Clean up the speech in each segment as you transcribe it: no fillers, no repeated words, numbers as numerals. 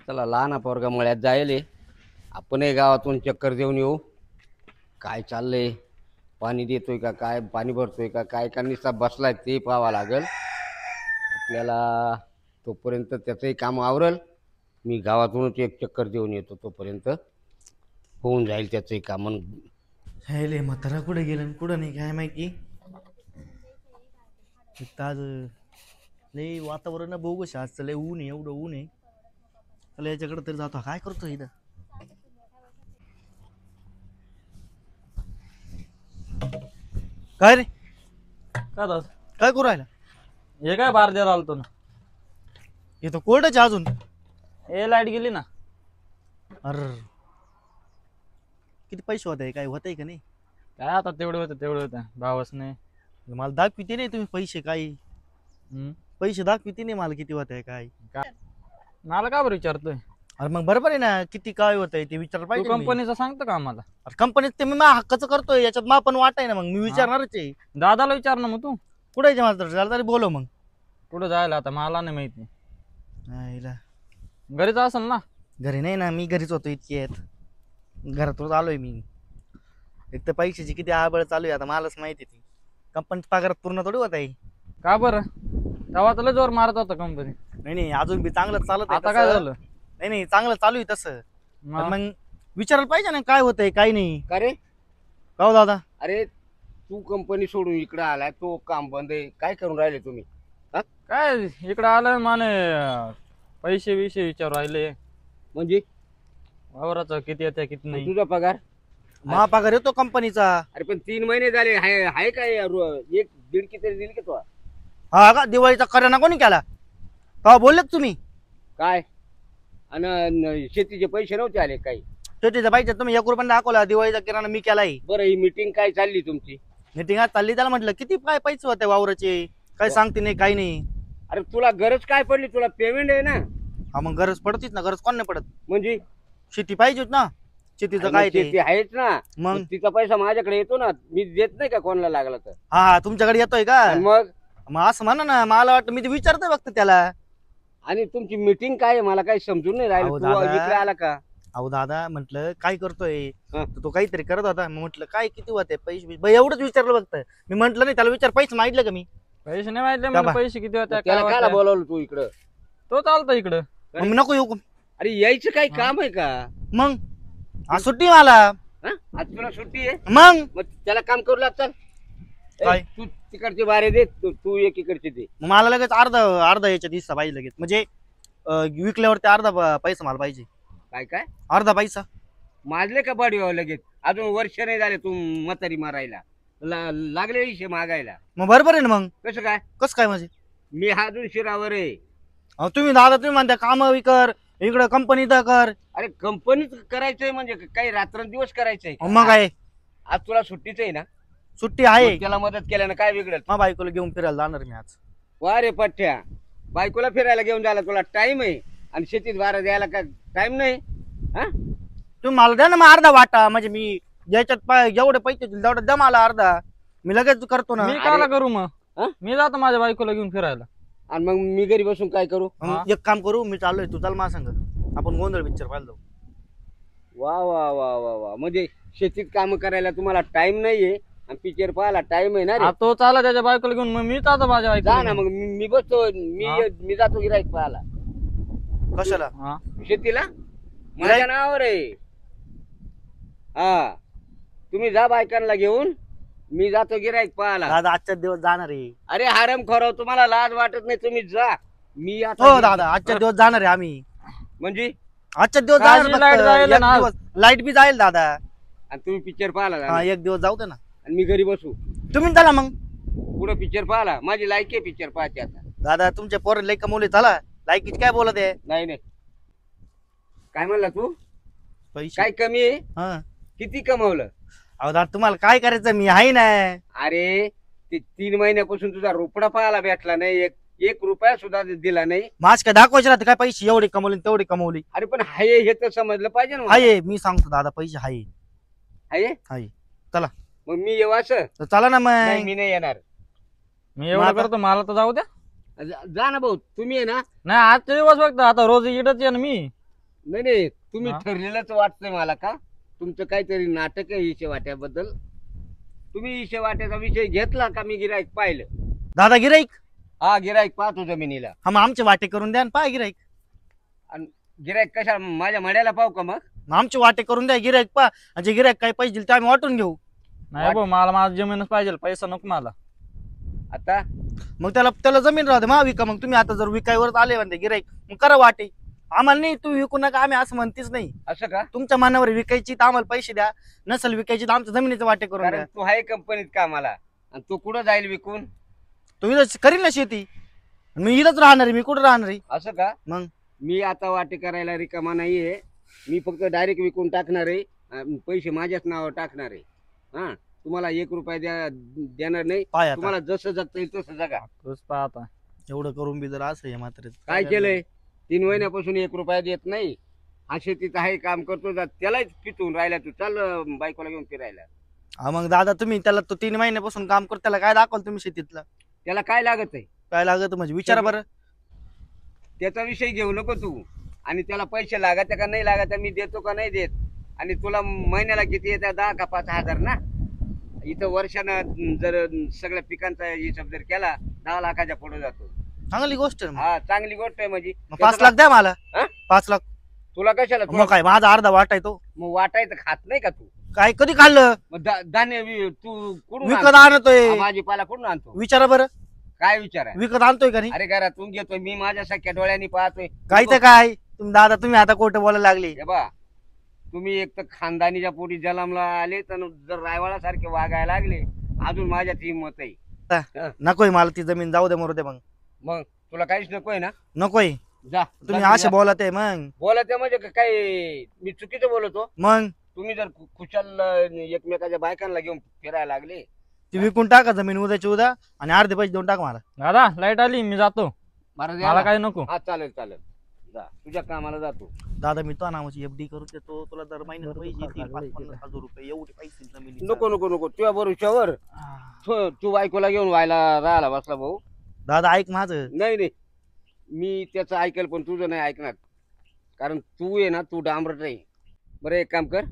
चला लहान पोरगा मळ्यात जायले. आपणही गावातून चक्कर देऊन येऊ. काय चाललंय, पाणी देतोय का काय, पाणी भरतोय का काय, का निस्ता बसलाय ते पाहावं लागल आपल्याला. तोपर्यंत त्याचंही काम आवरल. मी गावातूनच एक चक्कर देऊन येतो, तोपर्यंत होऊन जाईल त्याचंही काम. हेले म्हातारा कुठे गेलं आणि कुठं नाही काय माहिती. आज लय वातावरण बोगस आहे, आज लय ऊन आहे, एवढं ऊन आहे. चला याच्याकडे तरी जातो. काय करतो इथं? काय रे, काय दादा काय करू राहिला? हे काय बार द्यायला आलतो ना. येतो कोर्टाच अजून. ए लाईट गेली ना. अर किती पैसे होते, काय होतंय का नाही? काय आता तेवढे होते भावच नाही. मला दाखविते नाही तुम्ही पैसे, काही पैसे दाखविते नाही मला किती होत आहे काय. मला का बरं विचारतोय? अरे मग बरोबर आहे ना, किती काय होत आहे ते विचारलं तू पाहिजे. कंपनीचं सांगतो का आम्हाला? कंपनीत ते मी माझ्या हक्काचं करतोय, याच्यात मा पण वाट आहे ना, मग मी विचारणारच आहे. दादाला विचार ना मग. तू कुठे आहे माझं तरी बोलव मग. कुठं जायला आता मला नाही माहिती. आईला घरीच असेल ना. घरी नाही ना, मी घरीच होतो इतक्यात. घरातूनच आलोय मी. एक तर पैशाची किती आबळ चालू आहे आता मलाच माहिती. ती कंपनीत पगारात पूर्ण थोडी होत आहे. का बरं? तेव्हा तुला जोर मारत होता कंपनी. नाही अजून बी चांगलं चालत आहे. आता काय झालं? नाही चांगलं चालू आहे तसं. मग? मग विचारायला पाहिजे ना काय होतंय काय नाही. का रे? का हो दादा? अरे तू कंपनी सोडून इकडं आलाय, तो काम बंद आहे, काय करून राहिले तुम्ही? काय इकडे आलं माने पैसे विषय विचार राहिले. म्हणजे वावराचं किती येते किती नाही. तुझा पगार? महापगार येतो कंपनीचा. अरे पण 3 महिने झाले, आहे काय एक दीड किती दिली की तो? हा का, दिवाळीचा कराना कोणी केला का बोलले तुम्ही? काय आणि शेतीचे पैसे नव्हते आले काही? शेतीचा पाहिजे तुम्ही 1 रुपया दाखवला, दिवाळीचा किराणा मी केलाय. बरं, ही मीटिंग काय चालली तुमची? मीटिंग आज चालली, त्याला म्हटलं किती काय पैसे होते वावराचे, काय सांगते नाही काही नाही. अरे तुला गरज काय पडली? तुला पेमेंट आहे ना. हा मग गरज पडतीच ना, गरज कोण नाही पडत. म्हणजे शेती पाहिजेच ना, शेतीचं अरे काय मग ते. शेती आहेच ना, मग मग तिचा पैसा माझ्याकडे येतो ना, मी देत नाही का कोणाला लागला तर? हा तुमच्याकडे येतोय का? आणि मग असं म्हणा ना, मला वाटतं मी ते विचारतोय फक्त त्याला. आणि तुमची मीटिंग काय आहे मला काही समजून नाही राहिलं. अहो तू दादा. इकडे आला का? अहो दादा म्हटलं काय करतोय हा. तर तो काहीतरी करत होता. मग म्हटलं काय किती होते पैसे, बाई एवढंच विचारलं फक्त. मी म्हटलं नाही त्याला, विचार पैसे मागितले का मी? पैसे नाही माहिती का मला बा? पैसे किती होते त्याला काय कायला होते. बोलावलं तू इकडं? तो चालतो इकडं. मग मी नको येऊ. अरे यायचं काही काम आहे का? मग आज सुट्टी मला. हा? आज तुला सुट्टी आहे, मग त्याला काम करू लाग. चल काय? तू तिकडचे बारे दे, तू एक इकडचे दे. मला लगेच अर्धा याच्यात हिस्सा पाहिजे लगेच. म्हणजे विकल्यावरती अर्धा पैसा मला पाहिजे. काय काय अर्धा पैसा माजले का बाडी लगेच? अजून वर्ष नाही झाले तू म्हातारी मारायला लागले विषय मागायला. मग बरोबर आहे ना. मग कसं काय? कसं काय म्हणजे? मी अजून शिरावर आहे. अहो तुम्ही दादा तुम्ही म्हणता काम विकर, इकडं कंपनीत कर. अरे कंपनीत करायचंय म्हणजे काही रात्रंदिवस करायचंय का? मग काय आज तुला सुट्टीच आहे ना, सुट्टी आहे. मग त्याला मदत केल्यानं काय बिघडत? मग बायकोला घेऊन फिरायला जाणार मी आज. वा रे पठ्ठ्या, बायकोला फिरायला घेऊन जायला तुला टाइम आहे आणि शेतीत वारा द्यायला काय टाइम नाही? हा? तुम्ही मला द्या ना मग अर्धा वाटा. म्हणजे मी ज्याच्यात जेवढे पैसे होतील तेवढं द्या मला अर्धा, मी लगेच करतो ना. मी काला करू मग? हा? मी जातो माझ्या बायकोला घेऊन फिरायला. आणि मग मी घरी बसून काय करू? मग एक काम करू, मी चाललोय, तू चाल माझ्या संग, आपण गोंधळ पिक्चर पाहिलं जाऊ. वा वा वा वा वा, म्हणजे शेतीत काम करायला तुम्हाला टाइम नाहीये आणि पिक्चर पाहायला टाइम आहे ना रे. आ, तो चाला त्याच्या बायकोला घेऊन, मग मी जातो माझ्या जा बायकोला ना घेऊन. मग, मी बसतो, हा? मी जातो गिराईक पाहायला. कशाला? हा? शेतीला माझ्या नावावर आहे. हा, तुम्ही जा बायकांना घेऊन, मी जातो गिराईक पाहायला. दादा आजच्या दिवस जाणार आहे. अरे हरम खरं, तुम्हाला लाज वाटत नाही, तुम्ही जा. मी हो आता दादा आजच्या दिवस जाणार आहे आम्ही. म्हणजे आजच्या दिवस काळजी जाणार लाईट जाईल ना आज. लाईट बी जाईल दादा. आणि तुम्ही पिक्चर पाहायला जा हा एक दिवस जाऊ दे ना. आणि मी घरी बसू. तुम्ही चला मग. पुढे पिक्चर पाहायला माझी लायकी आहे पिक्चर पाहायची आता. दादा तुमच्या पोर लई कमवले, चला. लायकीच काय बोलत आहे? नाही नाही, काय म्हणला तू? पैसे काय कमी आहे? हा. किती कमवलं? अहो दादा तुम्हाला काय करायचं, मी आहे ना. अरे ते 3 महिन्यापासून तुझा रोपडा पाहायला भेटला नाही, एक रुपया सुद्धा दिला नाही. माझ काय दाखवायचे राहते काय, पैसे एवढे कमवले तेवढे कमवले. अरे पण हाय हे तर समजलं पाहिजे ना मला. आहे मी सांगतो दादा, पैसे आहे. हाय चला मग मी येऊ असं? तर चला ना नाही, मग. मी नाही येणार. मी एवढं माझा- करतो, मला तर जाऊ द्या. जा ना भाऊ, तुम्ही आहे ना. नाही आजच्या दिवस बघतो, आता रोज इडच आहे ना मी. नाही नाही तुम्ही हा? ठरलेलंच वाटतंय मला का तुमचं काहीतरी नाटक आहे हिशे वाट्याबद्दल. तुम्ही हिशे वाट्याचा विषय घेतला का मी गिराईक पाहिलं. दादा गिराईक? हा गिराईक पाहतो जमिनीला. हा मग आमचे वाटे करून द्या ना, पहा गिराईक. आणि गिराईक कशा माझ्या मड्याला पाहू का मग. मग आमचे वाटे करून द्या गिराईक, पहा. आणि जे गिराईक काही पैसे दिले ते आम्ही वाटून घेऊ. नाही भाऊ, मला माझं जमीनच पाहिजे, पैसा नको मला. आता मग त्याला जमीन राहते मग विका. मग तुम्ही आता जर विकायवरच आले म्हणते गिराईक, मग करा वाटे. आम्हाला नाही तू विकू नका आम्ही असं म्हणतेच नाही. असं का. तुमच्या मनावर विकायची तर आम्हाला पैसे द्या, नसल विकायची तर आमच्या जमिनीचे वाटे करून कारण द्या. तू आहे कंपनीत कामाला आणि तू कुठं जाईल विकून. तुम्ही तर करीन ना शेती, मी इथंच राहणार आहे. मी कुठं राहणार आहे असं का. मग? मी आता वाटे करायला रिकामा नाहीये. मी फक्त डायरेक्ट विकून टाकणार आहे आणि पैसे माझ्याच नावावर टाकणार आहे. हा तुम्हाला 1 रुपया देणार नाही. पाय आता तुम्हाला जसं जगता येईल तसं जगा. तूच पाहा आता. एवढं करून बी जर असं आहे मात्र काय केलंय 3 महिन्यापासून 1 रुपया देत नाही. हा शेतीत आहे काम करतो त्यालाच पिटून राहिला तू. चाल बायकोला घेऊन फिरायला. हा मग दादा तुम्ही त्याला तो 3 महिन्यापासून काम करतो, त्याला काय दाखवाल तुम्ही शेतीतलं? त्याला काय लागत आहे काय लागत म्हणजे विचारा बरं. त्याचा विषय घेऊ नको तू. आणि त्याला पैसे लागत का नाही लागत मी देतो का नाही देत. आणि तुला महिन्याला किती येतात 10 का 5,000 ना. इथं वर्षानं जर सगळ्या पिकांचा हिशोब जर केला 10 लाखाच्या पुढे जातो. चांगली गोष्ट आहे मग. हा चांगली गोष्ट आहे म्हणजे. मग 5 लाख द्या मला. हा? 5 लाख. तुला कशाला मग काय माझा अर्धा वाटा आहे तो. मग वाटायचं खात नाही का तू. काय कधी खाल्लं? मग धान्य तू कुठून विकत आणतो? आणतोय. हा, भाजीपाला कुठून आणतो. विचारा बरं. काय विचार आहे. विकत आणतोय का नाही? अरे घरातून घेतोय मी माझ्या सख्या डोळ्यांनी पाहतोय. काय तर काय तुम्ही दादा, तुम्ही आता खोटं बोलायला लागले. हे बा तुम्ही एक तर खानदानीच्या पोटी जन्मला आले तर जर रायवाळा सारखे वागायला लागले अजून माझ्यात हिंमत आहे. नकोय मला ती जमीन, जाऊ दे मरू दे. मग मग तुला काहीच नकोय ना. नकोय. जा तुम्ही जा, असे जा. बोलत आहे मग. बोलत म्हणजे काय मी चुकीचं बोलतो. मग तुम्ही जर खुशाल एकमेकाच्या बायकांना घेऊन फिरायला लागले. ती विकून टाका जमीन उद्याची उद्या आणि अर्धे पैसे देऊन टाका मला. दादा लाईट आली, मी जातो. मला मला काय नको. हा चालेल चालेल जा तुझ्या कामाला जातो. दादा मी तो नावाची FD करू देतो तुला, दर महिन्यात पैसे येतील 50,000 रुपये एवढे पैसे जमिनी. नको नको नको तुझ्या भरोश्यावर तू बायकोला घेऊन व्हायला राहिला बसला भाऊ. दादा ऐक माझं. नाही नाही मी त्याचं ऐकेल पण तुझं नाही ऐकणार. कारण तू आहे ना तू डांबरट आहे. बरं एक काम कर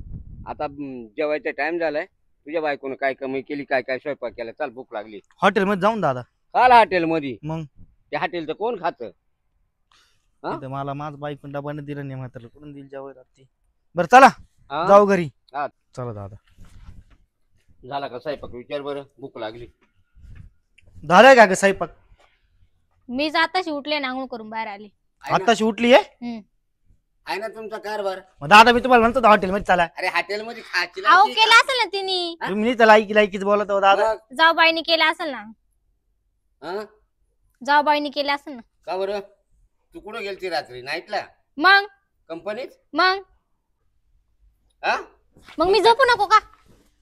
आता जेवायचा टाइम झालाय. तुझ्या बायकोनं काय कमी केली काय काय स्वयंपाक केला. चाल भूक लागली. हॉटेलमध्ये जाऊन दादा. काल हॉटेल मध्ये. मग त्या हॉटेलचं कोण खातं. हा? इथं मला माझ बाईक डबाने दिलं नाही मात्र कुठून दिल जेवायला ते. बरं चला हा? जाऊ घरी. हा. चला दादा. झाला का स्वयंपाक विचार बरं. भूक लागली. झालंय का ग स्वयंपाक? मी जाताशी उठले ना, आंघोळ करून बाहेर आले. आहे ना? आताशी उठली आहे. हम्म. आहे ना तुमचा कारभार. मग दादा मी तुम्हाला म्हणतो हॉटेलमध्ये चला. अरे हॉटेलमध्ये खायची अहो लायकी केलं का? असेल ना तिने. तुम्ही नाही तर लायकी लायकीच बोलत हो दादा. मग, जाऊ बाईनी केलं असेल ना. हा? जाऊ बाईनी केलं असेल ना. का बरं तू कुठं गेलती रात्री नाईटला मग कंपनीत. मग हा मग मी झोपू नको का?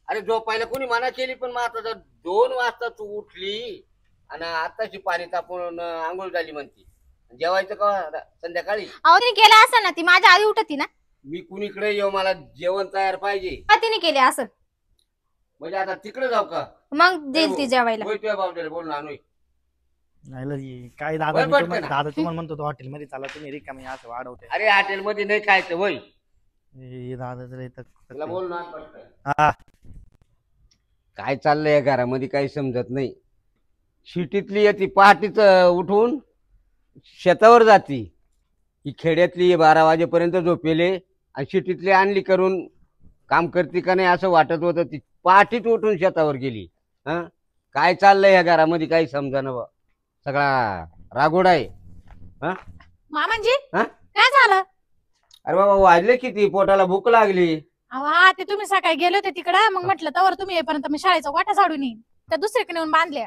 अरे झोपायला कोणी मना केली पण मग आता जर 2 वाजता तू उठली आणि आताशी पाणी तापून आंघोळ झाली म्हणती. जेवायचं का संध्याकाळी. अहो तिने केलं असेल ना, ती माझ्या आधी उठती ना. मी कुणीकडे येऊ मला जेवण तयार पाहिजे. हा, तिने केले असं. म्हणजे आता तिकडे जाऊ का. मग देईल ती जेवायला. होय तुझ्या बाबड्याला बोल ना आणू. नाही काय दादा बरं मी पटकन. तुम्हाला- दादा तुम्हाला म्हणतो हॉटेलमध्ये चला तुम्ही रिकामी असं वाढवते. अरे हॉटेलमध्ये नाही खायचं होय. हे दादा तर इथं- तुला बोल ना पटकन. हा काय चाललंय या घरामध्ये काही समजत नाही. शिटीतली येते पहाटेच उठून शेतावर जाती. ही खेड्यातली 12 वाजेपर्यंत झोपेले आणि शिटीतली आणली करून काम करते का नाही असं वाटत होतं. ती पहाटेच उठून शेतावर गेली. हा काय चाललंय या घरामध्ये काही समजाना बा. सगळा रागोड आहे. मामांजी हा? काय झालं? अरे बाबा वाजले किती पोटाला भूक लागली. अहो हा ते तुम्ही सकाळी गेले होते तिकडं, मग म्हटलं तवर तुम्ही येईपर्यंत मी शाळेचा वाटा झाडून येईन. त्या दुसरीकडे नेऊन बांधल्या.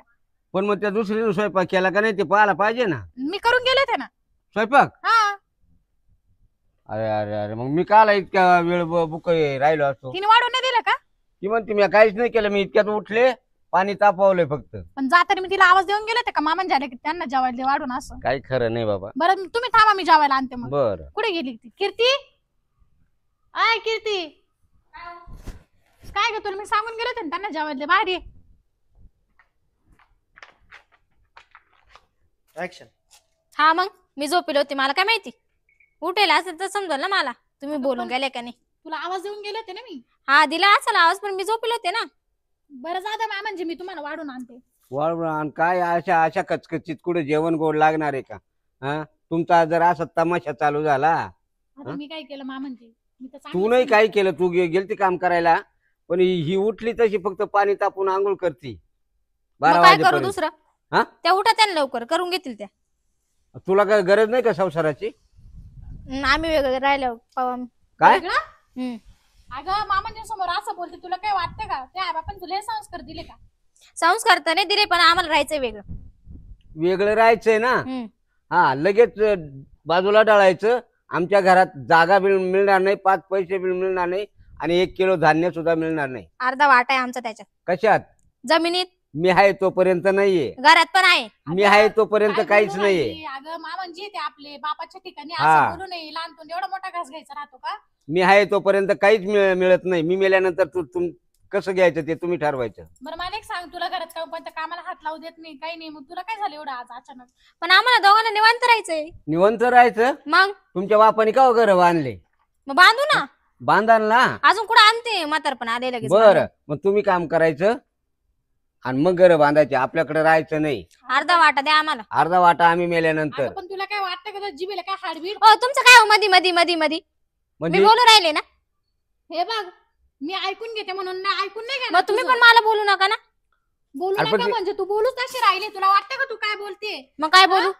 पण मग त्या दुसरीने स्वयंपाक केला का नाही ते पाहायला पाहिजे ना. मी करून गेले होते ना. स्वयंपाक. हा अरे अरे अरे मग मी काला इतक्या वेळ बुक राहिलो असतो. तिने वाढून नाही दिलं का? ती म्हणते मी काहीच नाही केलं. मी इतक्यात उठले पाणी तापवलंय फक्त. पण जाताना मी तिला आवाज देऊन गेले होते का मामा झाले की त्यांना जेवायला दे वाढून असं. काही खरं नाही बाबा. बरं तुम्ही थांबा, मी जेवायला आणते. मग बर कुठे गेली ती कीर्ती? आय कीर्ती, काय ग तुला मी सांगून गेले होते ना त्यांना जेवायला दे, बाहेर ये. ऍक्शन. हा मग मी झोपले होते, मला काय माहिती. उठेल असेल तर समजेल ना मला तुम्ही बोलून गेले का नाही. तुला आवाज देऊन गेले होते ना मी. हा दिला असेल आवाज पण मी झोपेल होते ना. बरं जाऊ द्या मामांजी, मी तुम्हाला वाढून आणते. वळवळ काय अशा अशा कचकचीत कुठे जेवण गोड लागणार आहे का? हा तुमचा जर असा तमाशा चालू झाला. आता मी काय केलं मामांजी? मी तर तू चांगलं नाही सांगितलं. काय केलं, तू गेलती काम करायला, पण ही उठली तशी फक्त पाणी तापून आंघोळ करती 12 मग काय करू वाजेपर्यंत. दुसरं. हा? त्या उठा त्यांना लवकर करून घेतील त्या. तुला काय गरज नाही का संसाराची? आम्ही वेगळं राहिलो पाहू आम्ही. काय वेगळं? हम्म. अगं मामांजी समोर असं बोलते, तुला काय वाटतं का? त्या आई बापाने तुला हे संस्कार दिले का? संस्कार तर नाही दिले पण आम्हाला राहायचंय वेगळं. वेगळं राहायचंय ना? हम्म. हा लगेच बाजूला डाळायचं. आमच्या घरात जागा मिळणार नाही, 5 पैसे मिळणार नाही आणि 1 किलो धान्य सुद्धा मिळणार नाही. अर्धा वाटा आहे आमचा त्याच्यात. कशात? जमिनीत मी आहे तोपर्यंत नाहीये. घरात पण आहे. मी आहे तोपर्यंत काय काहीच बोलू नाहीये. राहिली? अगं मामांजी ते आपले बापाच्या ठिकाणी हा. असं बोलू नये. लहानपणी एवढा मोठा घास घ्यायचा राहतो का? मी आहे तोपर्यंत काहीच मिळत नाही. मी मेल्यानंतर तुम कसं घ्यायचं ते तुम्ही ठरवायचं. बरं मला एक सांग, तुला घरात काम कोणत्या कामाला हात लावू देत नाही, काही नाही, मग तुला काय झालं एवढं आज अचानक? पण आम्हाला दोघांना निवांत राहायचंय. निवंत राहायचं. मग तुमच्या बापाने का घर बांधले? मग बांधू ना. बांधाल ना. अजून कुठं आणते म्हातारपण आले लगेच. बरं मग तुम्ही काम करायचं आणि मग घर बांधायचे. आपल्याकडे राहायचं नाही. अर्धा वाटा द्या आम्हाला. अर्धा वाटा आम्ही मेल्यानंतर. अगं पण तुला काय वाटतं का तुझ्या जिभेला काय हाडबीड? हो तुमचं काय हो मधी मधी मधी मधी मी म्हणजे बोलू राहिले ना. हे बघ, मी ऐकून घेते म्हणून ना, ऐकून नाही घेणार मग तुम्ही तुझं. पण मला बोलू नका ना. बोलू अरे पण नका ते- म्हणजे तू बोलूच तशी राहिली. तुला वाटतं का तू काय बोलते? मग काय बोलू.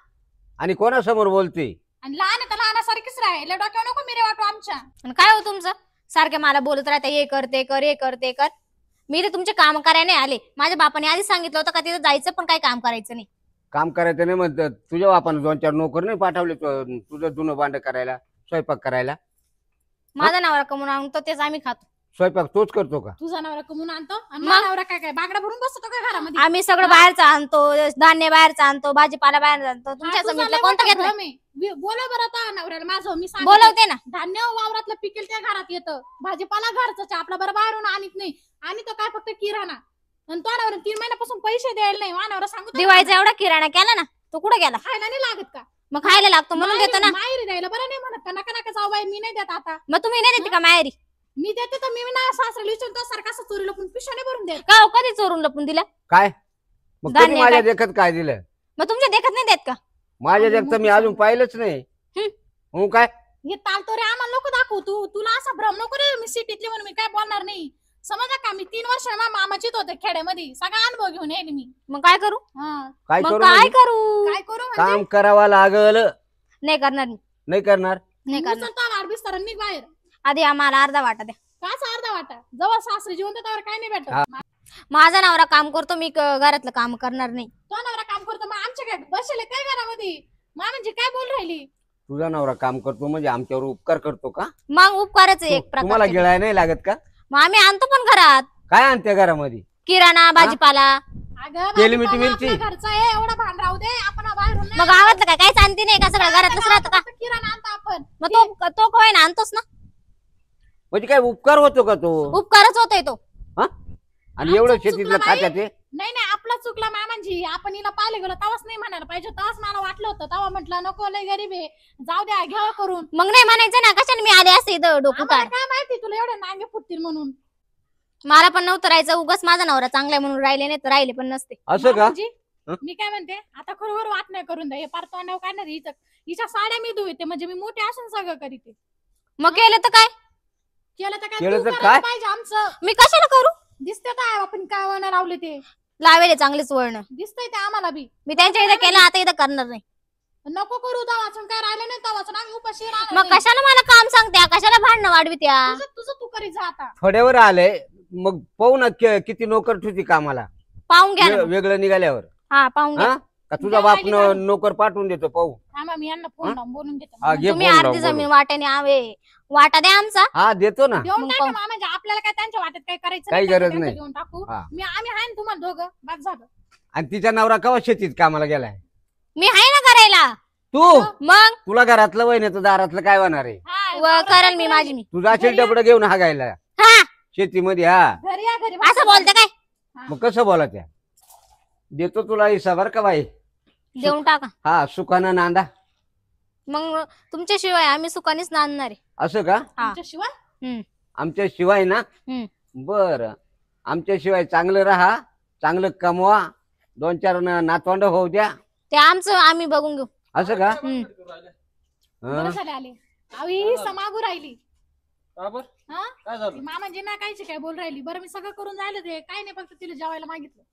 आणि कोणासमोर बोलते? आणि लहान आहे तर लहानासारखीच राहील. डोक्यावर नको मिरे वाटू आमच्या. आणि काय हो तुमचं सारखे मला बोलत राहते हे कर ते कर हे कर ते कर. मी तर तुमचे काम करायला नाही आले. माझ्या बापाने आधीच सांगितलं होतं का तिथं जायचं पण काही काम करायचं नाही. काम करायचं नाही म्हणत. तुझ्या बापानं 2-4 नोकर नाही पाठवले तुझं धुणं भांड करायला, स्वयंपाक करायला? माझा नवरा कमवून आणतो तेच आम्ही खातो. स्वयंपाक तोच करतो का? तुझा नवरा कमवून आणतो आणि मग? माझा नवरा काय काय बागडा भरून बसतो का घरामध्ये? आम्ही सगळं बाहेरचं आणतो, धान्य बाहेरचं आणतो, भाजीपाला बाहेर आणतो. तुमच्या हा, तुझा जमिनीतलं लय कोणतं मोठा घेतलं? भ्रम आहे. बोला बरं आता नवऱ्याला माझं, मी सांगते. बोलवते ना. धान्य वावरातलं पिकेल त्या घरात येतं. भाजीपाला घरचं आपला बरं बाहेरून आणत नाही. आणि तो काय फक्त किराणा. आणि तो नवरा 3 महिन्यापासून पैसे द्यायला नाही. मानवरा सांगतो दिवाळीचा एवढा किराणा केला ना, तो कुठं गेला? खायला नाही लागत का? मग खायला लागतो म्हणून देतो ना. माहेरी द्यायला बरं नाही म्हणत का? नका नका जाऊ बाई, मी नाही देत आता. मग तुम्ही नाही देते का माहेरी? मी देते तर मी ना सासऱ्याला विचारतो सारखं असं चोरीला पण पिशाने भरून देत. का हो, कधी चोरून लपून दिला? काय मग धान्य तुम्ही माझ्या काय? देखत काय दिलं? मग तुमच्या देखत नाही देत का? माझ्या देखत मी अजून पाहिलंच नाही. हो काय? हे तालतो रे आम्हाला नको दाखवू. तुला असा भ्रम नको रे. मी सिटीतली म्हणून मी काय बोलणार नाही. समजा का मी 3 वर्ष मामाचीत होते खेड्यामध्ये. सगळा अनुभव घेऊन येईल मी. मग काय करू? हा. काय मग करू काय म्हणजे? करू? काय करू म्हणजे? काम करावं लागल. नाही करणार मी. नाही करणार. नाही करणार. उचलता वाढ बिस्तार निघ बाहेर. आधी आम्हाला अर्धा वाटा द्या. काच अर्धा वाटा. जेव्हा सासरी जिवंत त्यावर काय नाही हा. भेटत. माझा नवरा काम करतो, मी घरातलं काम करणार नाही. तो नवरा काम करतो मग आमच्या काय बसले काय घरामध्ये? म्हणजे काय बोल राहिली? तुझा नवरा काम करतो म्हणजे आमच्यावर उपकार करतो का? मग उपकारच आहे एक तुम्हाला प्रकार. गिळाय नाही लागत का? मग आम्ही आणतो पण घरात काय आणते घरामध्ये? किराणा भाजीपाला. अगं तेल, भाजीपाला मिठी, मिरची. आपल्या घरचा आहे. एवढा भांड राहू दे. आपण बाहेरून नाही मग गावातलं काय काहीच आणते नाही का? सगळं घरातलंच राहतं का? फक्त किराणा आणतो आपण. मग तो काय ना आणतोच ना. म्हणजे काय उपकार होतो का तो? उपकारच होतोय तो. हा? आणि एवढं आमचं शेतीतलं चुकलं खात्यात ते? नाही नाही आपला चुकला मामांजी. आपण हिला पाहिले गेलो तेव्हाच नाही म्हणायला पाहिजे. तेव्हाच मला वाटलं होतं. तेव्हा म्हटलं नको लय गरीब आहे, जाऊ द्या घ्यावं करून. मग नाही म्हणायचं ना, कशाने मी आले असते इथं डोकं आम्हाला काढ. काय माहिती तुला एवढे नांगे फुटतील म्हणून. मला पण नव्हतं राहायचं. उगाच माझा नवरा चांगला आहे म्हणून राहिले नाही तर राहिले पण नसते. असं का? मामांजी, हं? मी काय म्हणते आता खरोखर वाट नाही करून द्या. हे पार तोंडावर काय नाही हिचं. हिच्या साड्या मी धुते म्हणजे मी मोठी असून सगळं करीते. मग केलं तर काय? केलं तर काय केलं तू तर करायला काय? पाहिजे आमचं. मी कशाला करू? दिसते काय आपण काय वळण लावले ते? लावेले चांगलेच वळण. दिसतंय ते आम्हाला बी. मी त्यांच्या इथं केलं, आता इथं करणार नाही. नको करू दा वाचून काय राहिलं नाही तर वाचून आम्ही उपाशी राहणार मग नाही. कशाला मला काम सांगत्या, कशाला भांडणं वाढवित्या? तुझं तू करी जा आता. थोड्यावर आलंय मग पाहू ना किती नोकर ठेवती कामाला पाहून घ्या ना मग. वेगळं निघाल्यावर. हा पाहून घ्या. हा का तुझा बाप नोकर पाठवून देतो पाहू? थांबा मी यांना फोन लावून बोलून घेते. हा, घे तुम्ही फोन लावून अर्धी बोलू. जमीन वाट्याने आवे वाटा द्या आमचा. हा देतो ना. देऊन मग टाका पाहू. म्हणजे आपल्याला काय त्यांच्या वाटेत काय करायचं काही नाही, गरज त्यांचं नाही. देऊन टाकू. हा. आम्ही आहे ना तुम्हाला दोघं बाद झालं. आणि तिचा नवरा केव्हा शेतीत कामाला गेलाय? मी आहे ना करायला. तू मग तुला घरातलं वय नाही तर दारातलं काय होणार आहे? हा, करेल मी माझी मी. तुझा असेल डबडं घेऊन हागायला हा शेतीमध्ये. हा घरी या घरी असं बोलते काय? मग कसं बोला त्या? देतो तुला हिस्सा बर का बाई. देऊन टाका. हा सुखानं नांदा. मग तुमच्याशिवाय आम्ही सुखानेच नांदणार आहे. असं का? हा. तुमच्याशिवाय आमच्या शिवाय ना? हम्म. बर, आमच्या शिवाय चांगलं राहा, चांगलं कमवा, 2-4 नातवंड होऊ द्या. ते आमचं आम्ही बघून घेऊ. असं का? हम्म. बरं हं? झाले आले. अहो ही समागू राहिली. का बर हा काय झालं? मामाजी ना कायची काय बोल राहिली. बरं मी सगळं करून जायला ते काय नाही, फक्त तिला जेवायला मागितलं.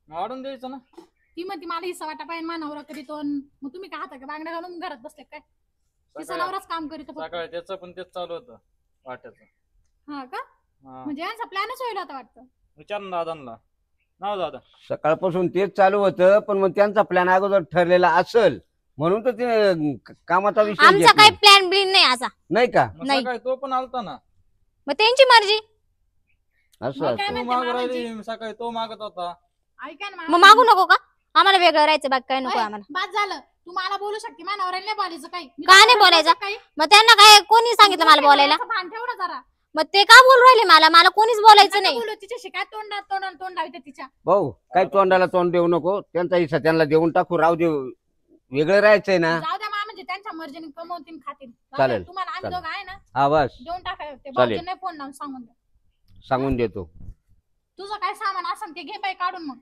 वाढून द्यायचं ना. ती म्हणती मला हिस्सा वाटा पाहिजे, मानावर करीतो. मग तुम्ही काय हाता का बांगड्या घालून घरात बसले काय? तिचा सकाळी नवराच काम करीत फक्त. सकाळी त्याचं पण तेच चालू होतं वाट्याचं. हा का? हा. म्हणजे यांचा प्लॅनच होईल आता वाटतं. विचार ना दादांना. नाव दादा. सकाळपासून तेच चालू होतं, पण मग त्यांचा प्लॅन अगोदर ठरलेला असेल म्हणून तर ते कामाचा विषय आमचा घेत काही नाही. प्लॅन बिन नाही असा. नाही का? मग नाही. सकाळी तो पण आलता ना. मग त्यांची मर्जी. असं मग काय असं. तू म्हणते माग मामाजी? राहिली सकाळी, तो मागत होता. ऐका ना मग मागू नको का? आम्हाला वेगळं राहायचं, बाकी काय नको अय, आम्हाला. बाद झालं. तू मला बोलू शकते, मानावर नाही बोलायचं काही. मी का नाही तुला बोलायचं? काही मग त्यांना काय कोणी सांगितलं मला बोलायला? भान ठेव ना जरा. मग ते का बोलू राहिले मला कोणीच बोलायचं नाही. बोलू तिच्याशी काय तोंडाला तोंड लावते तिच्या. भाऊ, काय तोंडाला तोंड देऊ नको. त्यांचा हिस्सा त्यांना देऊन टाकू, राहू दे. वेगळं राहायचंय ना. जाऊ द्या मामाजी, त्यांच्या मर्जीने कमवतील खातील. जाऊ चालेल, द्या, तुम्हाला आम्ही चालेल. दोघं आहे ना, हा बस देऊन टाका. ते चालेल. भाऊजींना फोन लावून सांगून द्या. सांगून देतो. तुझं काय सामान असेल ते घे बाई काढून. मग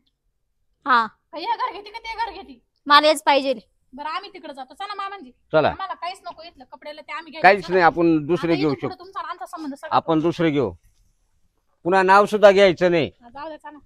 हा, का हे घर घेते का ते घर घेते? मला हेच पाहिजे. बरं आम्ही तिकडे जातो. चला मामाजी, चला, आम्हाला काहीच नको इथलं. कपड्याला ते आम्ही घ्यायचं. काहीच चला. नाही. आपण दुसरे आता घेऊ इथून पुढं शकतो. तुमचा आणि आमचा संबंध सगळा. आपण दुसरे घेऊ. पुन्हा नाव सुद्धा घ्यायचं नाही. जाऊ द्या चला.